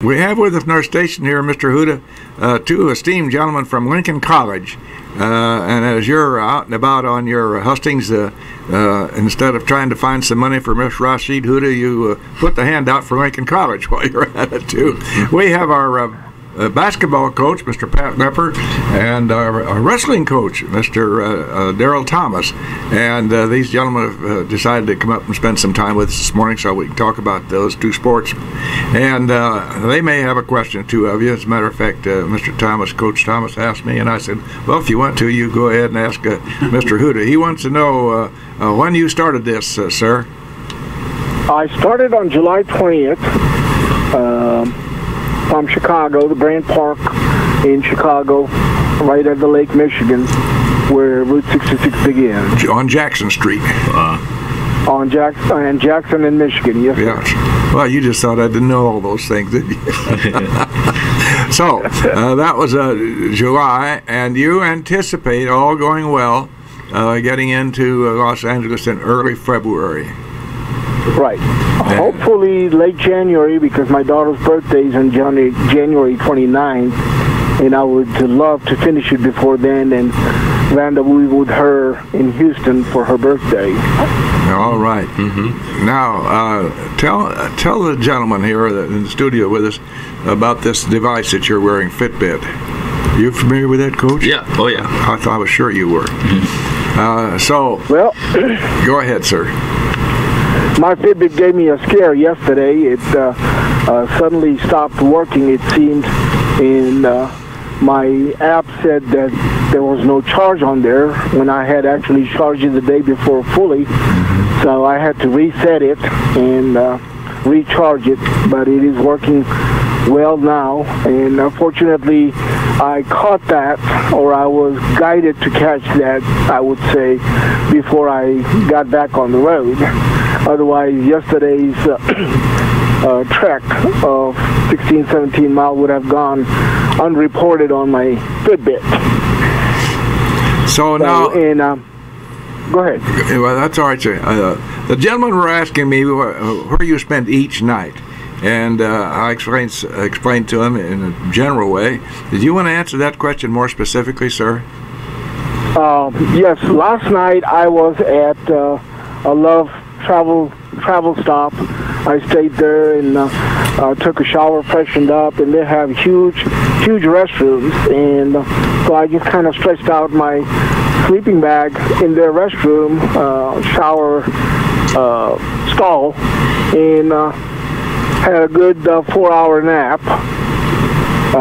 We have with us in our station here, Mr. Huda, two esteemed gentlemen from Lincoln College. And as you're out and about on your hustings, instead of trying to find some money for Miss Rashid Huda, you put the hand out for Lincoln College while you're at it, too. We have our basketball coach, Mr. Pat Lepper, and our wrestling coach, Mr. Daryl Thomas. And these gentlemen have decided to come up and spend some time with us this morning so we can talk about those two sports. And they may have a question or two of you. As a matter of fact, Mr. Thomas, Coach Thomas, asked me, and I said, well, if you want to, you go ahead and ask Mr. Huda. He wants to know when you started this, sir. I started on July 20th. From Chicago, the Grant Park in Chicago, right at the Lake Michigan, where Route 66 began. On Jackson Street. On Jackson and Michigan, yes. Yes. Well, you just thought I didn't know all those things, didn't you? So, that was July, and you anticipate, all going well, getting into Los Angeles in early February. Right. Hopefully late January, because my daughter's birthday is on January 29th, and I would love to finish it before then and rendezvous with her in Houston for her birthday. All right. Mm-hmm. Now, tell the gentleman here in the studio with us about this device that you're wearing, Fitbit. Are you familiar with that, Coach? Yeah. Oh, yeah. I was sure you were. Mm-hmm. Well, go ahead, sir. My Fitbit gave me a scare yesterday. It suddenly stopped working, it seemed, and my app said that there was no charge on there when I had actually charged it the day before fully. So I had to reset it and recharge it, but it is working well now. And fortunately, I caught that, or I was guided to catch that, I would say, before I got back on the road. Otherwise, yesterday's trek of 16, 17 miles would have gone unreported on my Fitbit. So now... go ahead. Well, that's all right, sir. The gentlemen were asking me where you spend each night. And I explained to him in a general way. Did you want to answer that question more specifically, sir? Yes. Last night I was at a Love travel stop. I stayed there and took a shower, freshened up, and they have huge restrooms. And so I just kind of stretched out my sleeping bag in their restroom, shower stall, and had a good 4-hour nap.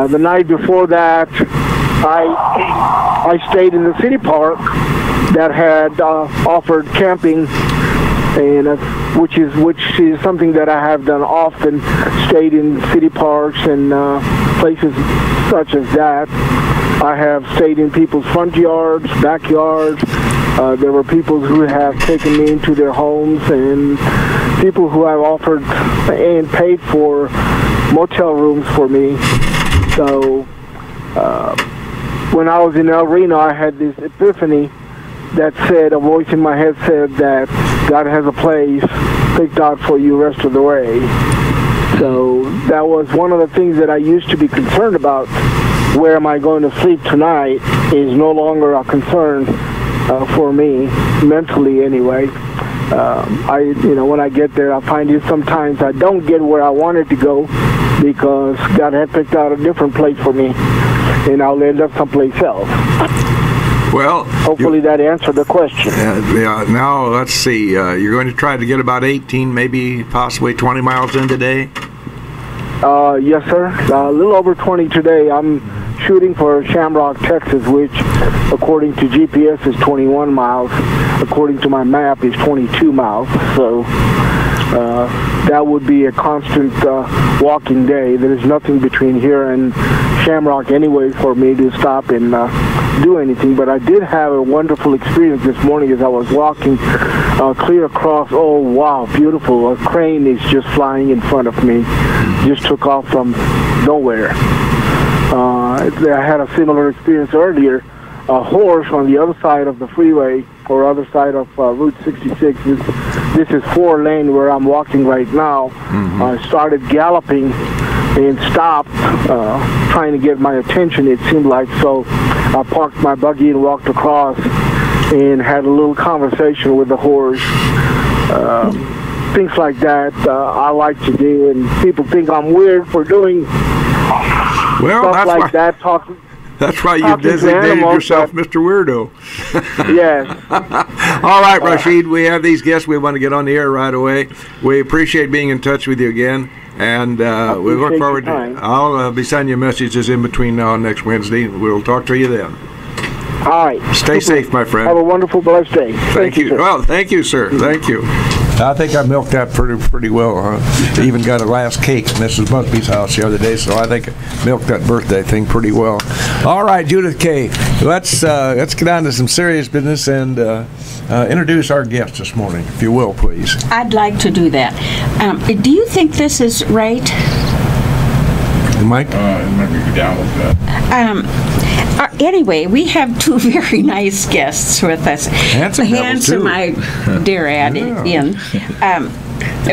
The night before that, I stayed in the city park that had offered camping, and which is something that I have done often. Stayed in city parks and places such as that. I have stayed in people's front yards, backyards. There were people who have taken me into their homes, and people who have offered and paid for motel rooms for me. So when I was in El Reno, I had this epiphany that said, a voice in my head said that God has a place picked out for you rest of the way. So that was one of the things that I used to be concerned about. Where am I going to sleep tonight is no longer a concern for me, mentally anyway. When I get there, I find it sometimes I don't get where I wanted to go because God had picked out a different place for me, and I'll end up someplace else. Well, hopefully that answered the question. Now, let's see. You're going to try to get about 18, maybe possibly 20 miles in today? Yes, sir. A little over 20 today. I'm shooting for Shamrock, Texas, which, according to GPS, is 21 miles. According to my map, is 22 miles. So that would be a constant walking day. There is nothing between here and Shamrock anyway for me to stop and do anything. But I did have a wonderful experience this morning as I was walking clear across. Oh, wow, beautiful. A crane is just flying in front of me. Just took off from nowhere. I had a similar experience earlier. A horse on the other side of the freeway, or other side of Route 66. This is 4-lane where I'm walking right now. Started galloping and stopped trying to get my attention, it seemed like. So I parked my buggy and walked across and had a little conversation with the horse. Things like that I like to do, and people think I'm weird for doing stuff like that, talking. That's why you designated yourself Mr. Weirdo. Yes. All right, Rashid, we have these guests. We want to get on the air right away. We appreciate being in touch with you again, and we look forward to it. I'll be sending you messages in between now and next Wednesday. We'll talk to you then. All right. Stay safe, my friend. Have a wonderful, blessed day. Thank you. Well, thank you, sir. Thank you. I think I milked that pretty well. Even got a last cake at Mrs. Busby's house the other day, so I think I milked that birthday thing pretty well. All right, Judith K., let's get on to some serious business and introduce our guest this morning, if you will, please. I'd like to do that. Do you think this is right? Mike? Maybe go down with that. Anyway, we have two very nice guests with us. Handsome I dare add in.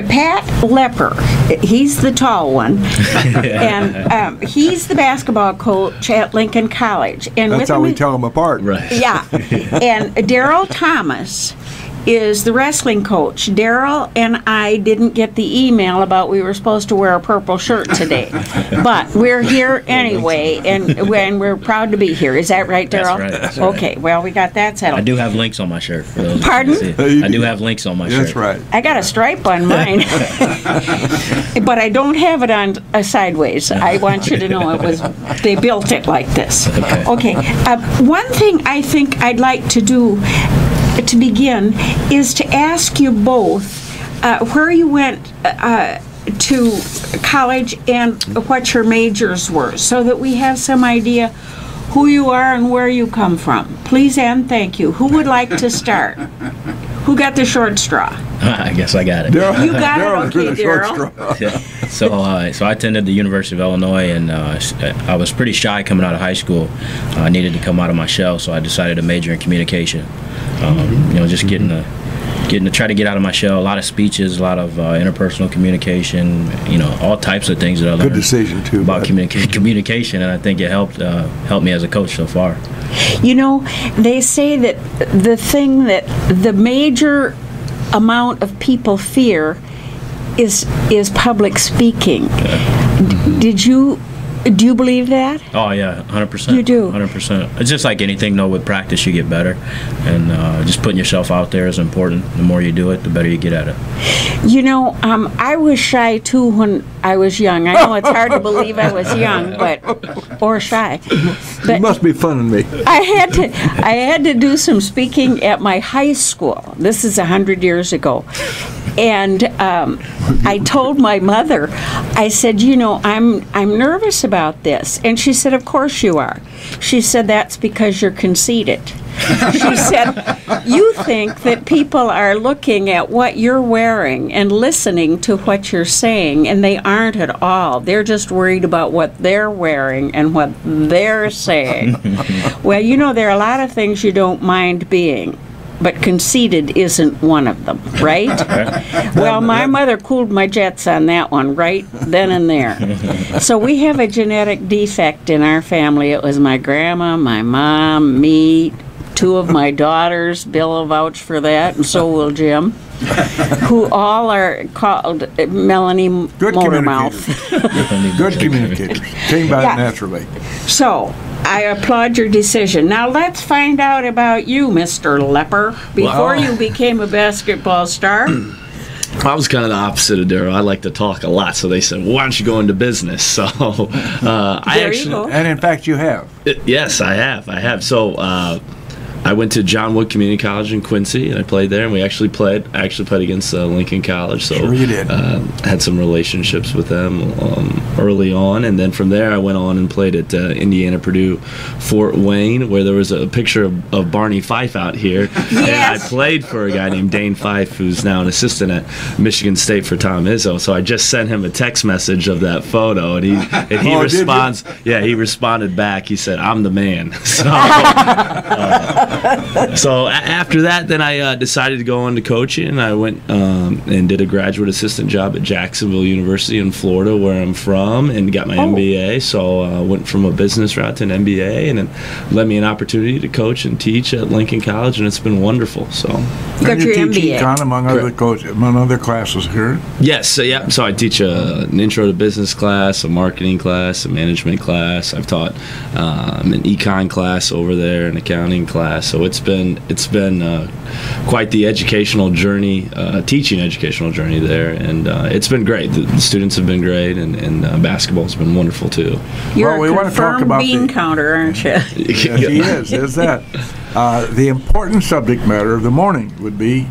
Pat Lepper, he's the tall one, and he's the basketball coach at Lincoln College. And that's how we tell them apart. Right. Yeah. And Daryl Thomas is the wrestling coach. Daryl and I didn't get the email about we were supposed to wear a purple shirt today. But we're here anyway, and we're proud to be here. Is that right, Daryl? That's right. Okay, well, we got that settled. I do have links on my shirt. For those Pardon? I do have links on my shirt. That's right. I got a stripe on mine, but I don't have it on sideways. I want you to know they built it like this. Okay. One thing I think I'd like to do to begin is to ask you both where you went to college and what your majors were, so that we have some idea who you are and where you come from. Please and thank you. Who would like to start? Who got the short straw? I guess I got it. You got it? Okay, Daryl. Yeah. So I attended the University of Illinois, and I was pretty shy coming out of high school. I needed to come out of my shell, so I decided to major in communication. Just getting to try to get out of my shell. A lot of speeches, a lot of interpersonal communication. All types of things that I learned. Good decision too. About communication, and I think it helped me as a coach so far. They say that the thing that the major amount of people fear is public speaking. Do you believe that? Oh yeah, 100%. You do? 100%. It's just like anything, though. With practice, you get better, and just putting yourself out there is important. The more you do it, the better you get at it. I was shy too when I was young. I know it's hard to believe I was young, or shy. But it must be fun in me. I had to do some speaking at my high school. This is 100 years ago. And I told my mother, I said, I'm nervous about this. And she said, of course you are. She said, that's because you're conceited. She said, you think that people are looking at what you're wearing and listening to what you're saying, and they aren't at all. They're just worried about what they're wearing and what they're saying. Well, there are a lot of things you don't mind being, but conceited isn't one of them, right? Well, my mother cooled my jets on that one right then and there. So we have a genetic defect in our family. It was my grandma, my mom, me, two of my daughters. Bill will vouch for that, and so will Jim, who all are called Melanie Motormouth. Good communicators. Came by it naturally. So I applaud your decision. Now let's find out about you, Mr. Lepper. Before you became a basketball star. I was kind of the opposite of Daryl. I like to talk a lot, so they said, well, why don't you go into business? So you go. And in fact, you have. Yes, I have. So I went to John Wood Community College in Quincy, and I played there, and I actually played against Lincoln College. So sure you did. Had some relationships with them early on, and then from there I went on and played at Indiana Purdue Fort Wayne, where there was a picture of Barney Fife out here. Yes. And I played for a guy named Dane Fife, who's now an assistant at Michigan State for Tom Izzo. So I just sent him a text message of that photo, and he responds. Yeah, he responded back. He said, "I'm the man." So. So after that, then I decided to go into coaching, and I went and did a graduate assistant job at Jacksonville University in Florida, where I'm from, and got my MBA. So I went from a business route to an MBA, and it led me an opportunity to coach and teach at Lincoln College, and it's been wonderful. So you got your teach MBA econ among other classes here. Yes, so I teach an intro to business class, a marketing class, a management class. I've taught an econ class over there, an accounting class. So it's been quite the educational journey, teaching educational journey there, and it's been great. The students have been great, and basketball's been wonderful too. You're we a want to talk confirmed about bean counter, aren't you? Yes, he is that. The important subject matter of the morning would be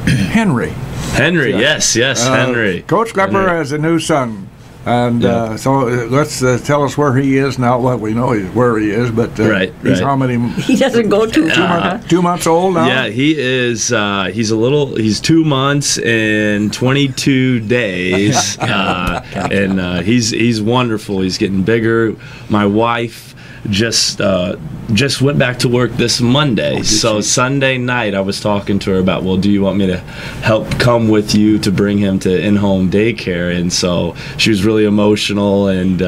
Henry. Henry, yes, Henry. Coach Lepper has a new son. And so let's tell us where he is now. Well, we know where he is, but he's how many? He doesn't go too far. 2 months old now. Yeah, he is. He's 2 months and 22 days, and he's wonderful. He's getting bigger. My wife just went back to work this Monday. So Sunday night, I was talking to her about, well, do you want me to help come with you to bring him to in-home daycare? And so she was really emotional, and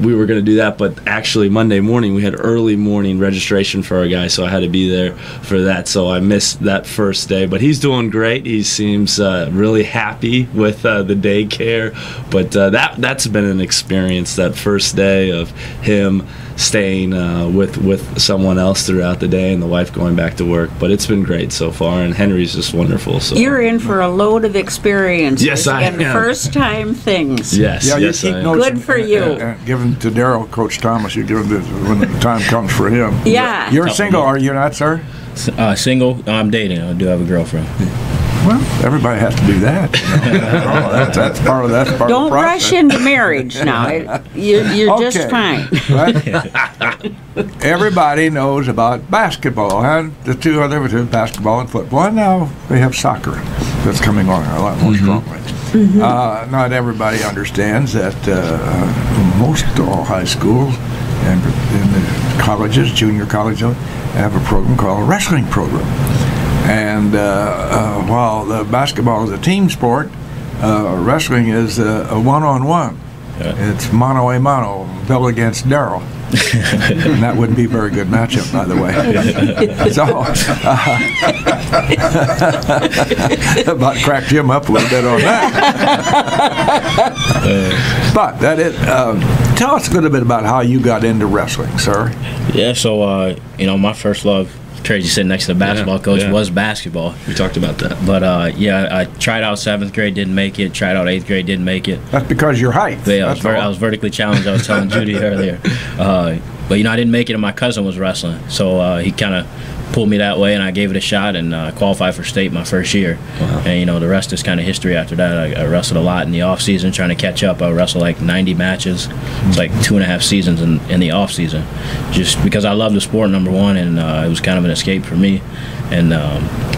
we were going to do that. But actually, Monday morning, we had early morning registration for our guy, so I had to be there for that. So I missed that first day. But he's doing great. He seems really happy with the daycare. But that's been an experience, that first day of him staying with someone else throughout the day, and the wife going back to work. But it's been great so far, and Henry's just wonderful. So you're in for a load of experiences. Yes, I am. First-time things. Yes, yeah, yes, you keep notes. Good for you. Give them to Daryl, Coach Thomas. You give them when the time comes for him. Yeah. You're single, are you not, sir? Single. I'm dating. I do have a girlfriend. Well, everybody has to do that. That's part of the process. Don't rush into marriage now. You're just fine. Everybody knows about basketball, and the two other basketball and football. And now they have soccer that's coming on a lot more strongly. Not everybody understands that most all high schools and in the colleges, junior colleges, have a program called a wrestling program. And while the basketball is a team sport, wrestling is a one-on-one. It's mano a mano, Bill against Daryl. And that wouldn't be a very good matchup, by the way. So, about cracked Jim up a little bit on that. But that is. Tell us a little bit about how you got into wrestling, sir. Yeah, so my first love, crazy sitting next to the basketball coach, was basketball. We talked about that. But I tried out 7th grade, didn't make it. Tried out 8th grade, didn't make it. That's because your height. Yeah, I was vertically challenged. I was telling Judy earlier. But I didn't make it, and my cousin was wrestling, so he kind of pulled me that way, and I gave it a shot and qualified for state my first year. Wow. And the rest is kind of history after that. I wrestled a lot in the off season trying to catch up. I wrestled like 90 matches. It's like 2.5 seasons in the off season, just because I love the sport, number one, and it was kind of an escape for me, and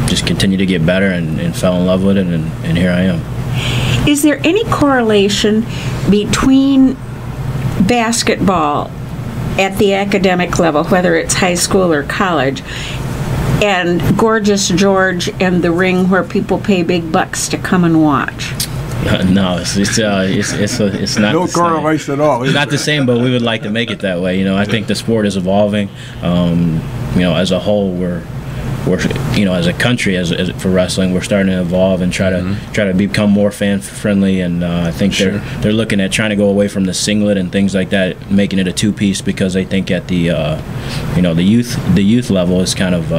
just continued to get better and fell in love with it, and here I am. Is there any correlation between basketball at the academic level, whether it's high school or college, and Gorgeous George and the ring where people pay big bucks to come and watch? No, it's not no the correlation same. at all. It's not the same, but we would like to make it that way. I think the sport is evolving. As a whole, we're as a country, as for wrestling, we're starting to evolve and try to become more fan friendly. And I think they're looking at trying to go away from the singlet and things like that, making it a 2-piece, because they think at the the youth level is kind of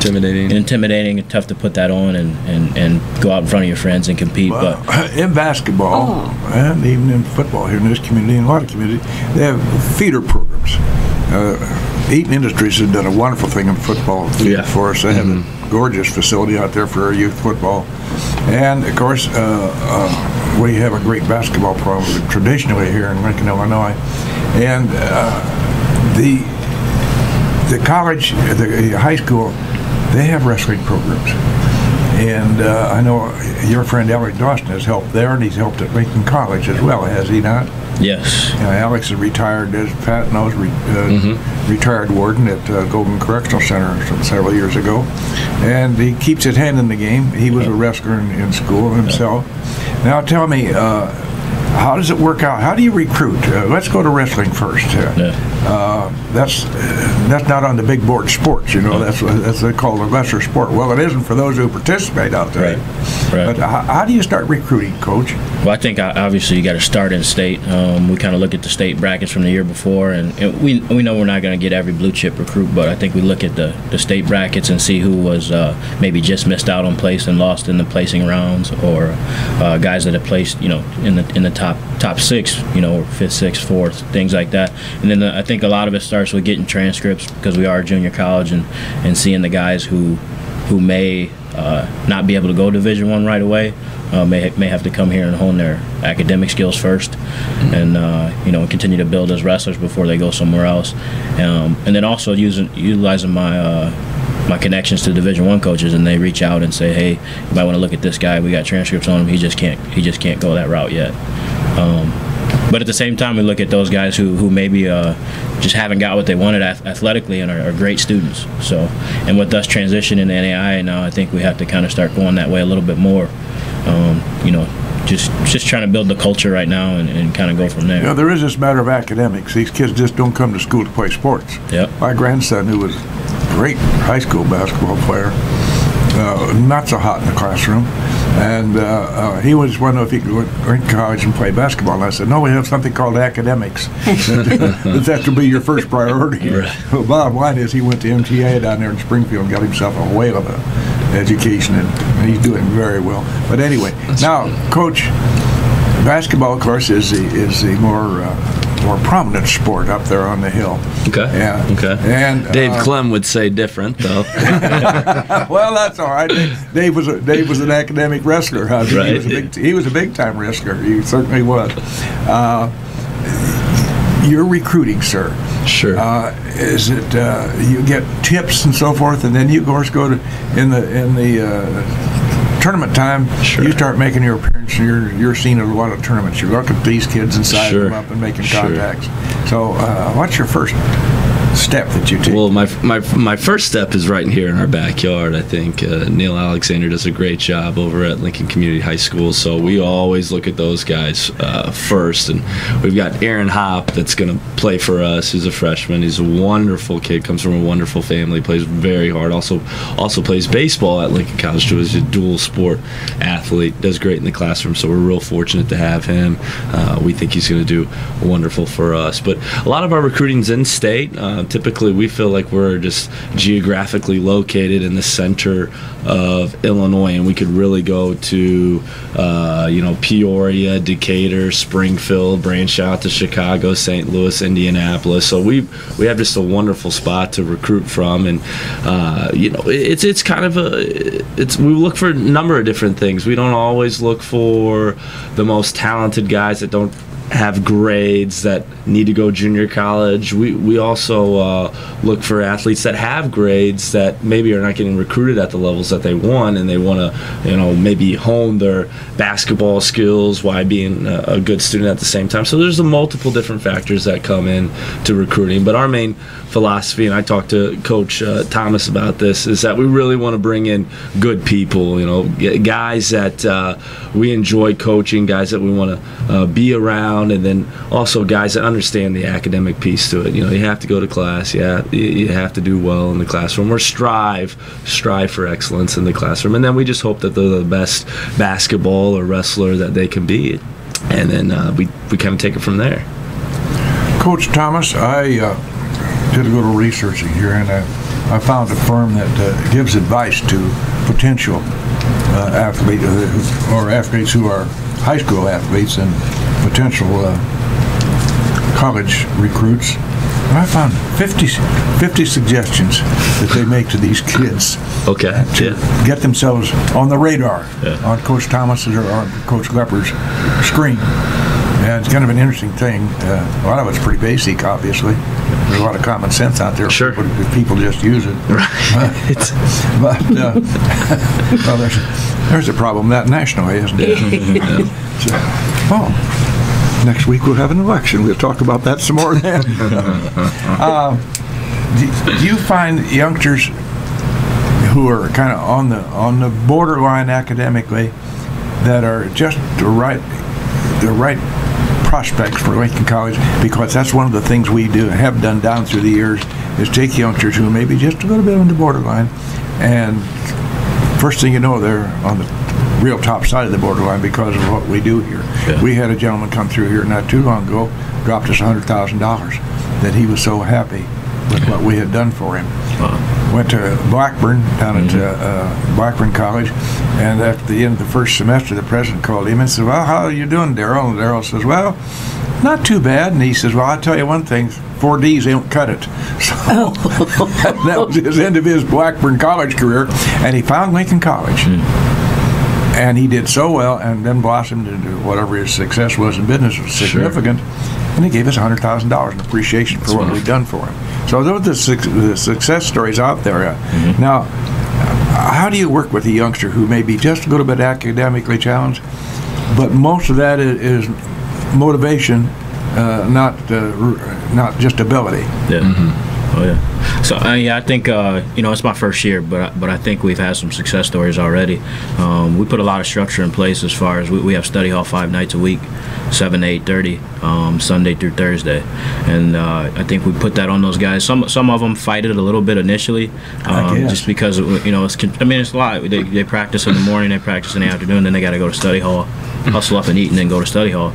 intimidating and tough to put that on and go out in front of your friends and compete. Well, but in basketball and even in football here in this community and a lot of communities, they have feeder programs. Eaton Industries has done a wonderful thing in football for us. They have a gorgeous facility out there for our youth football. And, of course, we have a great basketball program traditionally here in Lincoln, Illinois. And the college, the high school, they have wrestling programs. And I know your friend Alex Dawson has helped there, and he's helped at Lincoln College as well, has he not? Yes. Alex is retired, as Pat knows, retired warden at Golden Correctional Center several years ago. And he keeps his hand in the game. He was a wrestler in school himself. Now tell me, how does it work out? How do you recruit? Let's go to wrestling first. That's not on the big board sports, you know. That's they call a lesser sport. Well, it isn't for those who participate out there. Right. But how do you start recruiting, Coach? Well, I think obviously you got to start in state. We kind of look at the state brackets from the year before, and we know we're not going to get every blue chip recruit, but I think we look at the state brackets and see who was maybe just missed out on place and lost in the placing rounds, or guys that have placed, you know, in the top six, you know, fifth, sixth, fourth, things like that. And then I think a lot of it starts with getting transcripts, because we are a junior college, and seeing the guys who may not be able to go Division I right away, may have to come here and hone their academic skills first, and you know, continue to build as wrestlers before they go somewhere else. And then also utilizing my connections to Division I coaches, and they reach out and say, hey, you might want to look at this guy. We got transcripts on him. He just can't go that route yet. But at the same time, we look at those guys who maybe just haven't got what they wanted athletically and are great students. So, and with us transitioning to NAIA now, I think we have to kind of start going that way a little bit more. You know, just trying to build the culture right now and kind of go from there. You know, there is this matter of academics. These kids just don't come to school to play sports. Yep. My grandson, who was a great high school basketball player, not so hot in the classroom, and he was wondering if he could go to college and play basketball. And I said, no, we have something called academics. That should be your first priority. Right. Well, bottom line is he went to MTA down there in Springfield and got himself a whale of an education, and he's doing very well. But anyway, now, Coach, basketball, of course, is the more prominent sport up there on the hill. Okay. Yeah. Okay. And Dave Clem would say different, though. Well, that's all right. Dave was an academic wrestler. Right. He was a big time wrestler. He certainly was. You're recruiting, sir. Sure. Is it you get tips and so forth, and then you of course go to in the tournament time? Sure. You start making your appearance, and you're seen at a lot of tournaments. You're looking at these kids and sizing them up and making contacts. So, what's your first step that you take? Well, my first step is right here in our backyard. I think Neil Alexander does a great job over at Lincoln Community High School, so we always look at those guys first. And we've got Aaron Hopp that's going to play for us, who's a freshman. He's a wonderful kid, comes from a wonderful family, plays very hard, also plays baseball at Lincoln College too. He's a dual sport athlete, does great in the classroom, so we're real fortunate to have him. We think he's going to do wonderful for us. But a lot of our recruiting's in state. Typically, we feel like we're just geographically located in the center of Illinois, and we could really go to, Peoria, Decatur, Springfield, branch out to Chicago, St. Louis, Indianapolis. So we have just a wonderful spot to recruit from, and it's kind of we look for a number of different things. We don't always look for the most talented guys that don't have grades that need to go junior college. We also look for athletes that have grades that maybe are not getting recruited at the levels that they want, and they want to, maybe hone their basketball skills while being a good student at the same time. So there's multiple different factors that come in to recruiting. But our main philosophy, and I talked to Coach Thomas about this, is that we really want to bring in good people, guys that we enjoy coaching, guys that we want to be around, and then also guys that understand the academic piece to it. You have to go to class. Yeah, you have to do well in the classroom, or strive for excellence in the classroom. And then we just hope that they're the best basketball or wrestler that they can be. And then we kind of take it from there. Coach Thomas, I did a little researching here, and I found a firm that gives advice to potential athletes or athletes who are high school athletes and potential college recruits. And I found 50 suggestions that they make to these kids to get themselves on the radar on Coach Thomas's or on Coach Lepper's screen. And it's kind of an interesting thing. A lot of it's pretty basic, obviously. There's a lot of common sense out there. Sure. If people just use it. Right. Well, there's a problem that nationally, isn't it? Next week we'll have an election. We'll talk about that some more then. Do you find youngsters who are kind of on the borderline academically that are just the right prospects for Lincoln College? Because that's one of the things we have done down through the years is take youngsters who may be just a little bit on the borderline, and first thing you know, they're on the real top side of the borderline because of what we do here. Yeah. We had a gentleman come through here not too long ago, dropped us $100,000 that he was so happy with what we had done for him. Went to Blackburn, down at Blackburn College, and at the end of the first semester, the president called him and said, "Well, how are you doing, Daryl?" And Daryl says, "Well, not too bad." And he says, "Well, I'll tell you one thing, 4 Ds don't cut it." So that was his end of his Blackburn College career, and he found Lincoln College. And he did so well, and then blossomed into whatever his success was in business was significant. Sure. And he gave us $100,000 in appreciation for what we've done for him. So those are the success stories out there. Now, how do you work with a youngster who may be just a little bit academically challenged, but most of that is motivation, not just ability? Yeah. Oh yeah. So I think it's my first year, but I think we've had some success stories already. We put a lot of structure in place as far as we have study hall 5 nights a week, 7 to 8:30, Sunday through Thursday, and I think we put that on those guys. Some of them fight it a little bit initially, just because it's a lot. They practice in the morning, they practice in the afternoon, then they got to go to study hall, hustle up and eat, and then go to study hall.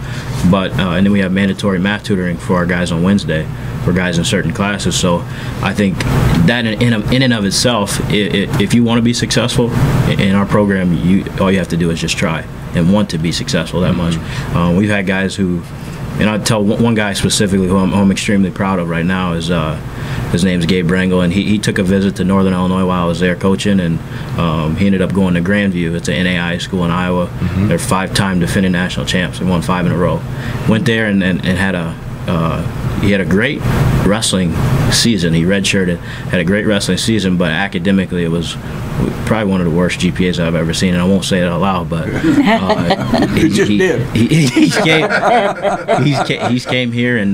But and then we have mandatory math tutoring for our guys on Wednesday, for guys in certain classes. So I think that in and of itself, if you want to be successful in our program, all you have to do is just try and want to be successful that much. We've had guys who, and I tell one guy specifically who I'm extremely proud of right now is his name's Gabe Brangle, and he took a visit to Northern Illinois while I was there coaching, and he ended up going to Grandview. It's an NAIA school in Iowa. They're 5-time defending national champs. They won 5 in a row. Went there and had he had a great wrestling season. He redshirted, had a great wrestling season, but academically it was probably one of the worst GPAs I've ever seen, and I won't say it out loud, but he just did. He's came here and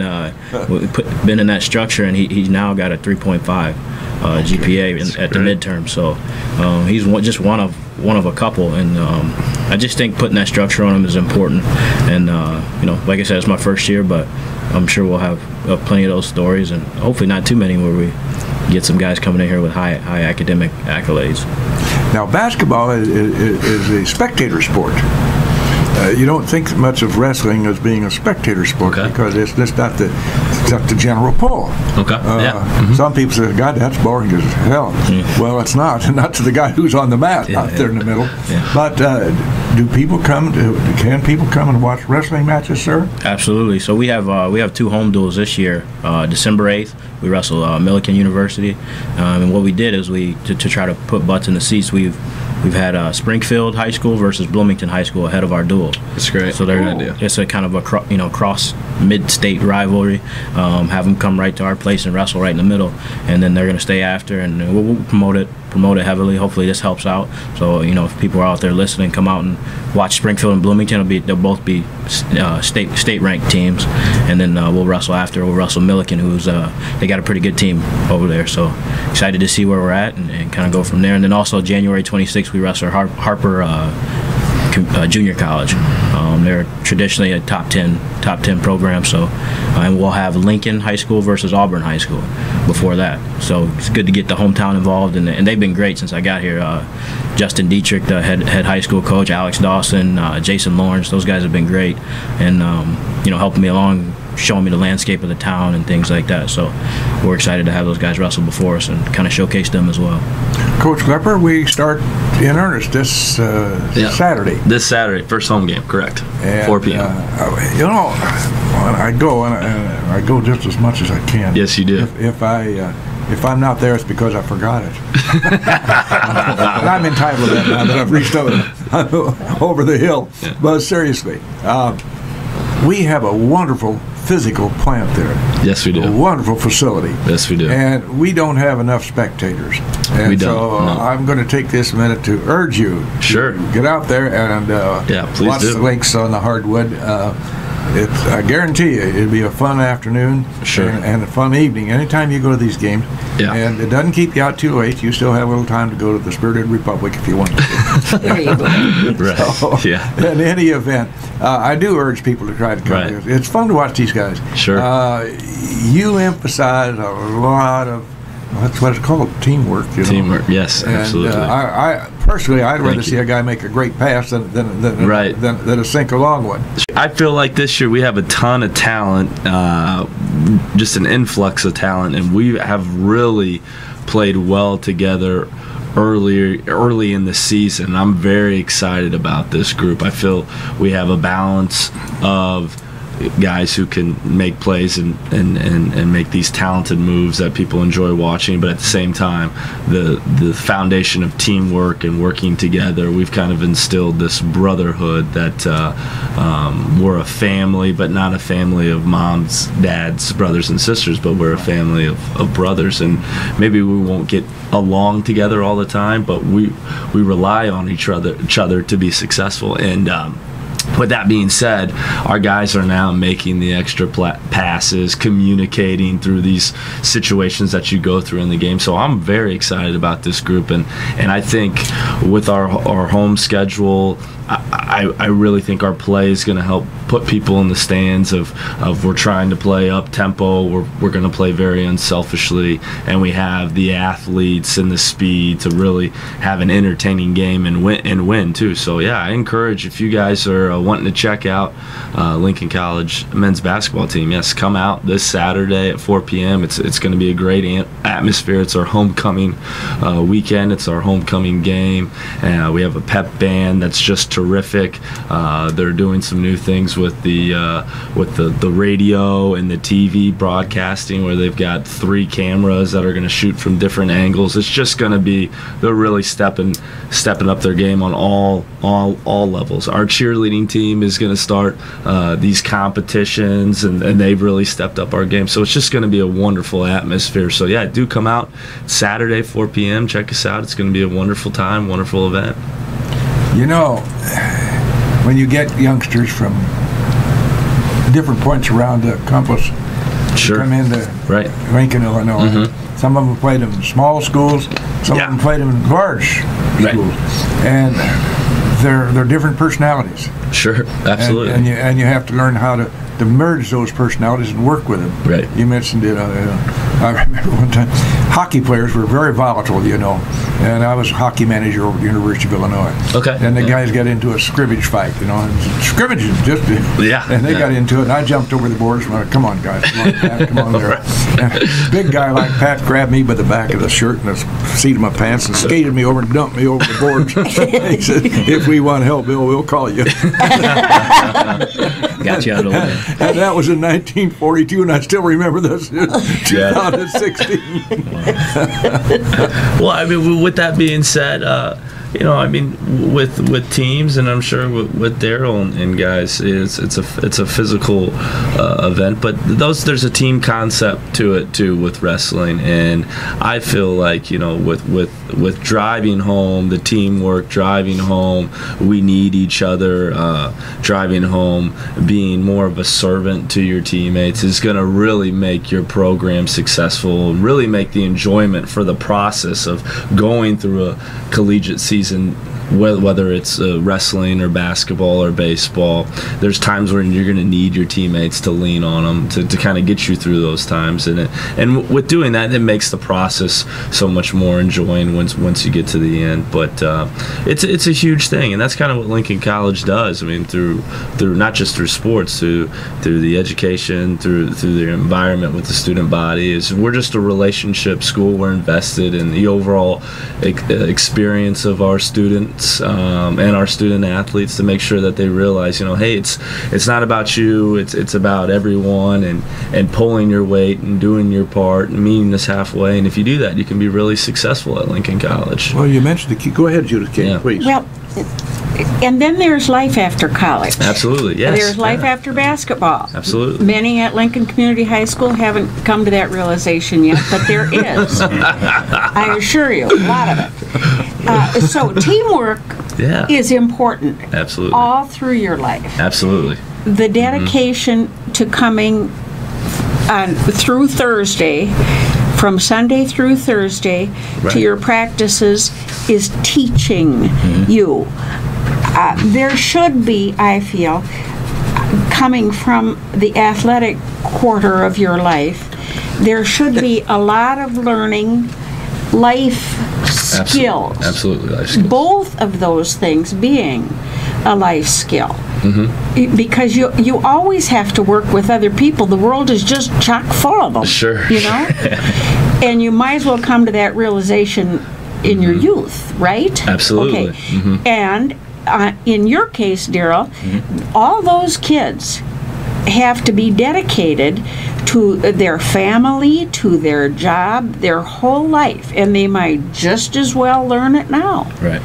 been in that structure, and he's now got a 3.5 GPA at the midterm. So he's just one of a couple, and I just think putting that structure on him is important. And like I said, it's my first year, but I'm sure we'll have plenty of those stories, and hopefully not too many, where we get some guys coming in here with high academic accolades. Now, basketball is a spectator sport. You don't think much of wrestling as being a spectator sport because it's not the general pull. Some people say, "God, that's boring as hell." Well, it's not to the guy who's on the mat out there in the middle. But can people come and watch wrestling matches, sir? Absolutely. So we have 2 home duels this year. December 8th, we wrestle Millikan University, and what we did is to try to put butts in the seats. We've had Springfield High School versus Bloomington High School ahead of our duel. That's great. So it's a kind of a cross mid-state rivalry. Have them come right to our place and wrestle right in the middle, and then they're going to stay after, and we'll promote it heavily. Hopefully this helps out. So if people are out there listening, come out and watch Springfield and Bloomington. They'll both be state ranked teams, and then we'll wrestle after. We'll wrestle Millikan, who's they got a pretty good team over there. So excited to see where we're at and kind of go from there. And then also January 26th, we wrestle Harper Junior College. They're traditionally a top 10 program. So and we'll have Lincoln High School versus Auburn High School before that. So it's good to get the hometown involved, and they've been great since I got here. Justin Dietrich, the head high school coach, Alex Dawson, Jason Lawrence, those guys have been great, and helping me along, showing me the landscape of the town and things like that. So we're excited to have those guys wrestle before us and kind of showce them as well. Coach Lepper, we start in earnest this Saturday. This Saturday, first home game, correct? And, 4 p.m. I go just as much as I can. Yes, you do. If I'm not there, it's because I forgot it. And I'm entitled to that now that I've reached over the hill. Yeah. But seriously, we have a wonderful physical plant there. Yes, we do. A wonderful facility. Yes, we do. And we don't have enough spectators. And we don't. So No. I'm going to take this minute to urge you Sure. to get out there and please watch do. the links on the hardwood. I guarantee you, it'll be a fun afternoon Sure. and a fun evening. Anytime you go to these games, Yeah. and it doesn't keep you out too late. You still have a little time to go to the Spirited Republic if you want to. There you go. Right. So, Yeah. in any event, I do urge people to try to come. Right. It's fun to watch these guys. Sure. You emphasize a lot of that's what it's called, teamwork. You know? Teamwork. Yes, And absolutely. I personally, I'd rather Thank see you. a guy make a great pass than Right. than a sink a long one. I feel like this year we have a ton of talent, just an influx of talent, and we have really played well together early in the season. I'm very excited about this group. I feel we have a balance of guys who can make plays and make these talented moves that people enjoy watching, but at the same time the foundation of teamwork and working together, we've kind of instilled this brotherhood that we're a family, but not a family of moms, dads, brothers and sisters, but we're a family of brothers. And maybe we won't get along together all the time, but we rely on each other to be successful. And with that being said, our guys are now making the extra passes, communicating through these situations that you go through in the game. So I'm very excited about this group, and I think with our home schedule, I really think our play is going to help put people in the stands of we're trying to play up tempo, we're going to play very unselfishly, and we have the athletes and the speed to really have an entertaining game and win too. So yeah, I encourage, if you guys are wanting to check out Lincoln College men's basketball team, yes, come out this Saturday at 4 p.m. It's going to be a great atmosphere. It's our homecoming weekend. It's our homecoming game. We have a pep band that's just terrific. They're doing some new things with the radio and the TV broadcasting, where they've got 3 cameras that are going to shoot from different angles. It's just going to be, they're really stepping up their game on all levels. Our cheerleading team is going to start these competitions, and they've really stepped up our game. So it's just going to be a wonderful atmosphere. So yeah, do come out Saturday 4 p.m. Check us out. It's going to be a wonderful time, wonderful event. You know, when you get youngsters from different points around the compass Sure. come into Right. Lincoln, Illinois, Mhm. some of them played in small schools, some Yeah. of them played in large Right. schools, and they're different personalities. Sure, absolutely. And you have to learn how to merge those personalities and work with them. Right. You mentioned it. I remember one time, hockey players were very volatile, you know, and I was a hockey manager over at the University of Illinois. Okay. And the Yeah. guys got into a scrimmage fight, you know, and scrimmages just. Yeah. And they Yeah. got into it, and I jumped over the boards and went, "Come on, guys, come on, Pat, come on there." And big guy like Pat grabbed me by the back of the shirt and the seat of my pants and skated me over and dumped me over the boards. He said, "If we want help, Bill, we'll call you." Got you out of the way. And that was in 1942, and I still remember this in 2016. Well, I mean, with that being said, you know, I mean, with teams, and I'm sure with Daryl and guys, it's a physical event, but there's a team concept to it too with wrestling, and I feel like, you know, with driving home, the teamwork, driving home, we need each other. Driving home, being more of a servant to your teammates is going to really make your program successful, really make the enjoyment for the process of going through a collegiate season, whether it's wrestling or basketball or baseball. There's times when you're going to need your teammates to lean on them to kind of get you through those times, and with doing that, it makes the process so much more enjoying once you get to the end. But it's a huge thing, and that's kind of what Lincoln College does. I mean, through not just through sports, through the education, through the environment with the student body, is we're just a relationship school. We're invested in the overall experience of our students and our student athletes, to make sure that they realize, you know, hey, it's not about you, it's about everyone, and pulling your weight and doing your part and meeting us halfway. And if you do that, you can be really successful at Lincoln College. Well, you mentioned the key. Go ahead, Judith King, Yeah. please. Well, and then there's life after college. Absolutely, yes. There's life after basketball. Absolutely. Many at Lincoln Community High School haven't come to that realization yet, but there is. I assure you, a lot of it. So teamwork is important. Absolutely. All through your life. Absolutely. The dedication to coming through Thursday, from Sunday through Thursday, to your practices is teaching you. There should be, I feel, coming from the athletic quarter of your life, there should be a lot of learning, life skills. Absolutely, life skills. Both of those things being a life skill. Because you always have to work with other people. The world is just chock full of them. Sure. You know? And you might as well come to that realization in your youth, right? Absolutely. Okay. And in your case, Daryl, all those kids have to be dedicated to their family, to their job, their whole life, and they might just as well learn it now. Right.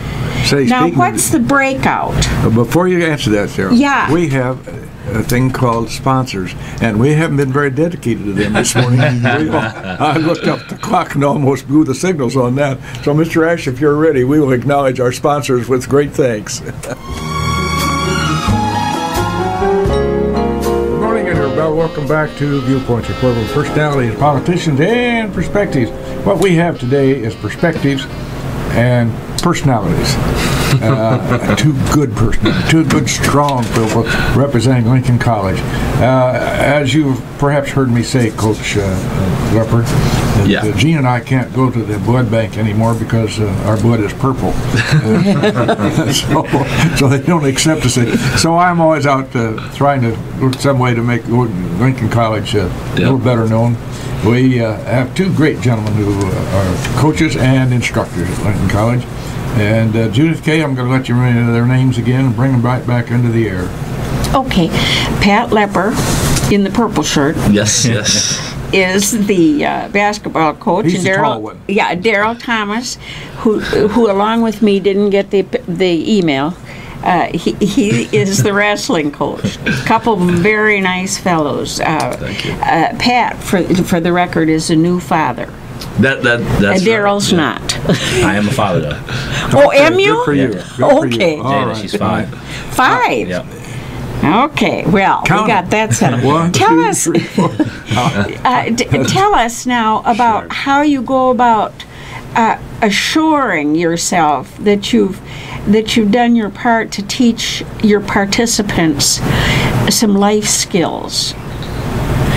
Say, Now, what's the breakout? Before you answer that, Sarah, we have a thing called sponsors, and we haven't been very dedicated to them this morning. I looked up the clock and almost blew the signals on that. So, Mr. Ash, if you're ready, we will acknowledge our sponsors with great thanks. Welcome back to Viewpoints, your portable personalities, politicians, and perspectives. What we have today is perspectives and personalities. Two good personalities, two good, strong people representing Lincoln College. As you've perhaps heard me say, Coach Lepper, Gene and I can't go to the blood bank anymore because our blood is purple. So they don't accept us. So I'm always out trying to look some way to make Lincoln College a little better known. We have two great gentlemen who are coaches and instructors at Lincoln College. And Judith Kay, I'm going to let you run their names again and bring them right back into the air. Okay. Pat Lepper, in the purple shirt. Yes, yes. Is the basketball coach. He's the tall one. Yeah, Daryl Thomas, who along with me didn't get the email. He is the wrestling coach. A couple of very nice fellows. Thank you. Pat, for the record, is a new father. That's Daryl's right. not. I am a father, though. Oh, am you? Good for you. Yeah. Good for Okay. you. Jada, Right. she's 5. 5? Yeah. Okay, well, we got that settled. Tell us now about how you go about assuring yourself that you've done your part to teach your participants some life skills.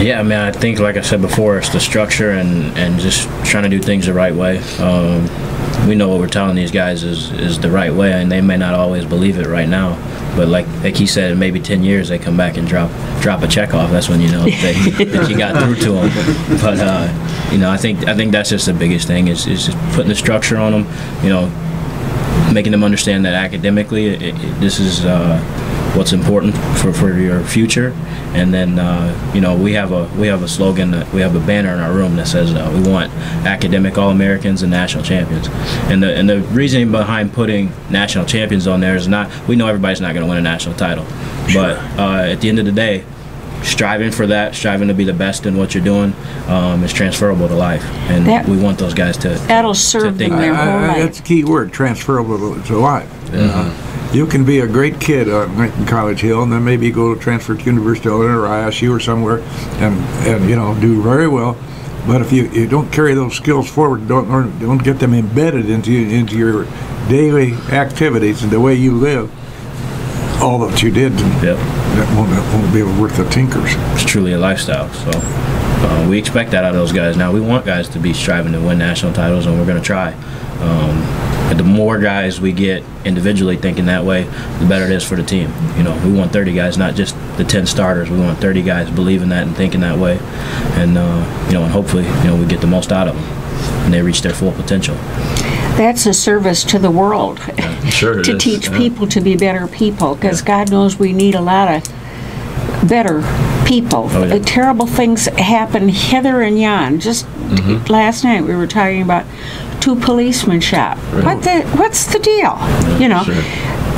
Yeah, I mean, I think, like I said before, it's the structure and just trying to do things the right way. We know what we're telling these guys is the right way, and they may not always believe it right now. But like he said, in maybe 10 years, they come back and drop a check off. That's when you know that you got through to them. But you know, I think that's just the biggest thing is just putting the structure on them. You know, making them understand that academically, this is what's important for your future. And then you know, we have a slogan, we have a banner in our room that says we want academic All-Americans and national champions. And the reasoning behind putting national champions on there is we know everybody's not going to win a national title, but at the end of the day, striving for that, striving to be the best in what you're doing, is transferable to life, and we want those guys that'll serve them their whole life. That's a key word, transferable to life. You can be a great kid at Lincoln College Hill, and then maybe go to transfer to University of Illinois or ISU or somewhere, and you know, do very well. But if you don't carry those skills forward, don't get them embedded into your daily activities and the way you live, all that you did, that won't be worth the tinkers. It's truly a lifestyle. So we expect that out of those guys. Now we want guys to be striving to win national titles, and we're going to try. And the more guys we get individually thinking that way, the better it is for the team. You know, we want 30 guys, not just the 10 starters. We want 30 guys believing that and thinking that way, and you know, and hopefully, you know, we get the most out of them and they reach their full potential. That's a service to the world. Sure to teach people to be better people, because God knows we need a lot of better people. Terrible things happen hither and yon. Just last night we were talking about 2 policemen shot. What's the deal? You know,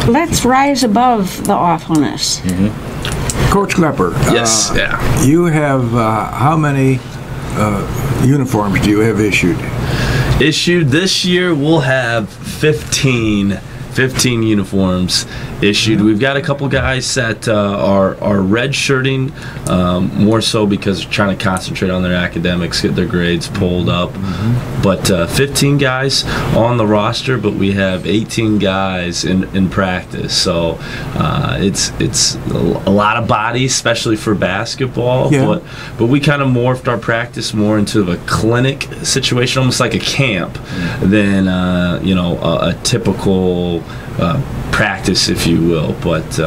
let's rise above the awfulness. Coach Lepper. Yes. You have how many uniforms do you have issued? Issued this year, we'll have 15 uniforms issued. We've got a couple guys that are redshirting, more so because they're trying to concentrate on their academics, get their grades pulled up. But 15 guys on the roster, but we have 18 guys in practice. So it's a lot of bodies, especially for basketball. Yeah. But we kind of morphed our practice more into a clinic situation, almost like a camp, than a typical practice, if you will. But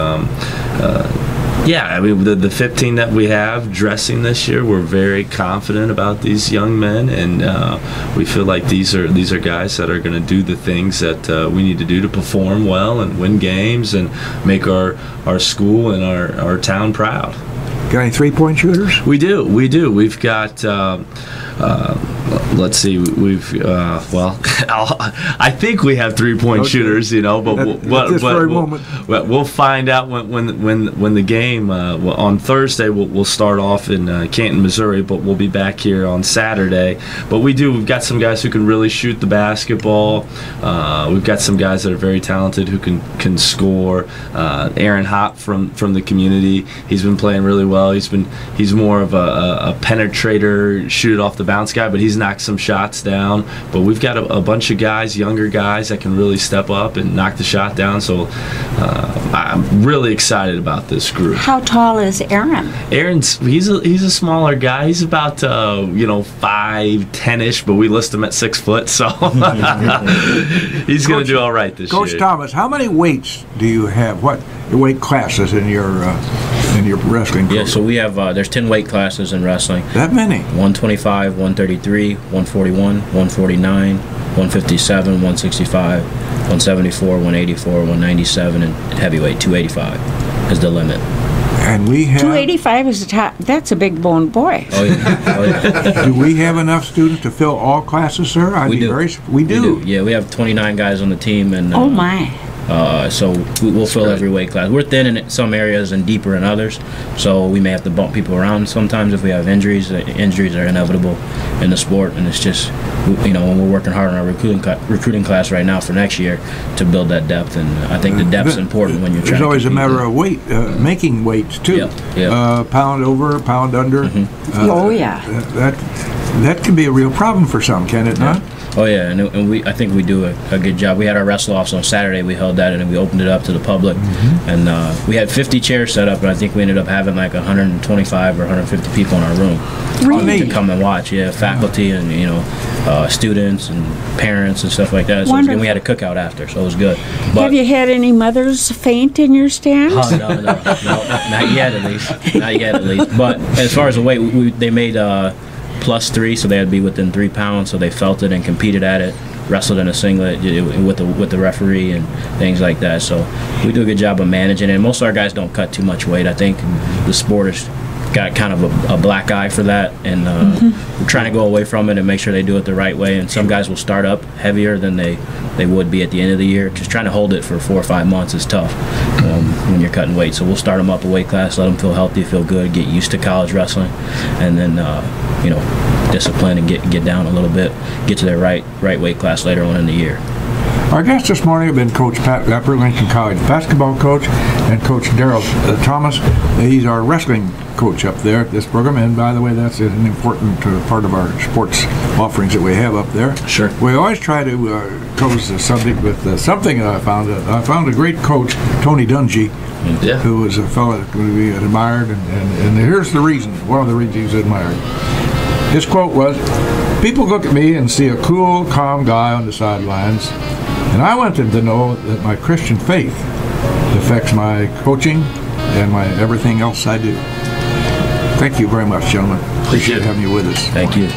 I mean, the 15 that we have dressing this year, we're very confident about these young men, and we feel like these are guys that are going to do the things that we need to do to perform well and win games and make our school and our town proud. Got any three-point shooters? We do. We've got. Let's see. We've I think we have three-point shooters, but we'll find out when the game on Thursday. We'll start off in Canton, Missouri, but we'll be back here on Saturday. But we've got some guys who can really shoot the basketball. We've got some guys that are very talented who can score. Aaron Hopp from the community. He's been playing really well. He's more of a penetrator, shoot it off the bounce guy, but he's knocked some shots down. But we've got a bunch of guys, younger guys, that can really step up and knock the shot down. So I'm really excited about this group. How tall is Aaron? He's a smaller guy. He's about 5'10" ish, but we list him at 6 foot, so he's going to do all right this year. Coach Thomas, how many weights do you have? What weight classes in your wrestling program? Yeah, so we have there's 10 weight classes in wrestling. That many? 125, 133, 141, 149, 157, 165, 174, 184, 197, and heavyweight 285 is the limit. And we have 285 is the top. That's a big boned boy. Oh yeah. Do we have enough students to fill all classes, sir? We do. We do. Yeah, we have 29 guys on the team, and Oh my. So we'll fill every weight class. We're thin in some areas and deeper in others, so we may have to bump people around sometimes if we have injuries. Injuries are inevitable in the sport, and it's just, when we're working hard on our recruiting class right now for next year to build that depth, and I think the depth's important when you're trying to There's always a matter compete. of weight, making weights too. Yeah. Pound over, pound under. Oh yeah. That can be a real problem for some, can it not? Oh yeah, and I think we do a good job. We had our wrestle offs on Saturday. We held that, and then we opened it up to the public, and we had 50 chairs set up, and I think we ended up having like 125 or 150 people in our room to come and watch. Yeah, faculty and students and parents and stuff like that. So and we had a cookout after, so it was good. But, have you had any mothers faint in your stands? Oh, no, not yet at least. But as far as the weight, they made +3, so they had to be within 3 pounds, so they felt it and competed at it, wrestled in a singlet with the referee and things like that. So we do a good job of managing it. And most of our guys don't cut too much weight. I think the sport has got kind of a black eye for that, and we're trying to go away from it and make sure they do it the right way. And some guys will start up heavier than they would be at the end of the year, because trying to hold it for 4 or 5 months is tough when you're cutting weight. So we'll start them up a weight class, let them feel healthy, feel good, get used to college wrestling, and then discipline and get down a little bit, get to their right weight class later on in the year. Our guests this morning have been Coach Pat Lepper, Lincoln College basketball coach, and Coach Daryl Thomas. He's our wrestling coach up there at this program, and by the way, that's an important part of our sports offerings that we have up there. Sure. We always try to close the subject with something that I found. I found a great coach, Tony Dungy, who was a fellow that we admired, and here's the reason, one of the reasons he's admired. His quote was, "People look at me and see a cool, calm guy on the sidelines, and I want them to know that my Christian faith affects my coaching and my everything else I do." Thank you very much, gentlemen. Appreciate having you with us. Thank you.